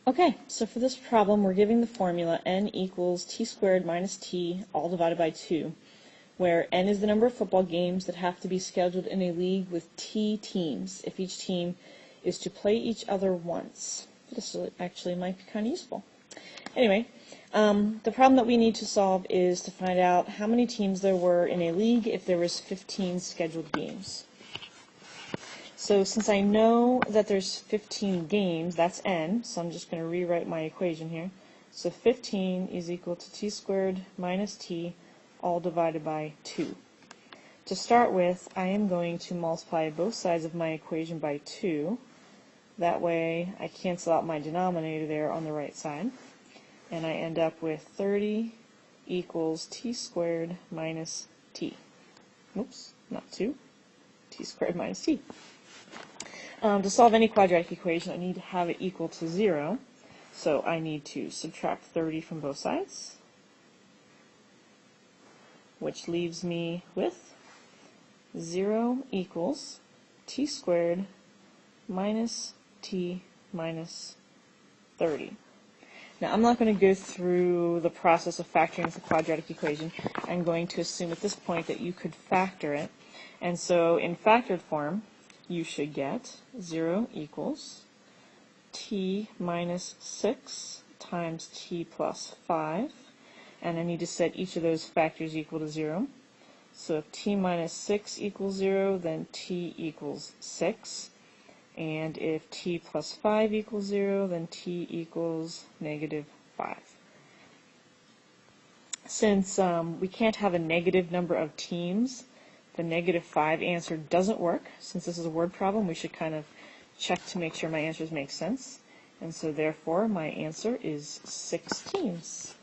Okay, so for this problem, we're giving the formula n equals t squared minus t all divided by 2, where n is the number of football games that have to be scheduled in a league with t teams if each team is to play each other once. This actually might be kind of useful. Anyway, the problem that we need to solve is to find out how many teams there were in a league if there was 15 scheduled games. So since I know that there's 15 games, that's n, so I'm just going to rewrite my equation here. So 15 is equal to t squared minus t all divided by 2. To start with, I am going to multiply both sides of my equation by 2. That way I cancel out my denominator there on the right side. And I end up with 30 equals t squared minus t. Oops, not 2. T squared minus t. To solve any quadratic equation, I need to have it equal to 0. So I need to subtract 30 from both sides, which leaves me with 0 equals t squared minus t minus 30. Now, I'm not going to go through the process of factoring the quadratic equation. I'm going to assume at this point that you could factor it. And so in factored form, you should get 0 equals t minus 6 times t plus 5. And I need to set each of those factors equal to 0. So if t minus 6 equals 0, then t equals 6. And if t plus 5 equals 0, then t equals negative 5. Since we can't have a negative number of teams, the negative 5 answer doesn't work. Since this is a word problem, we should kind of check to make sure my answers make sense. And so therefore, my answer is 6 teams.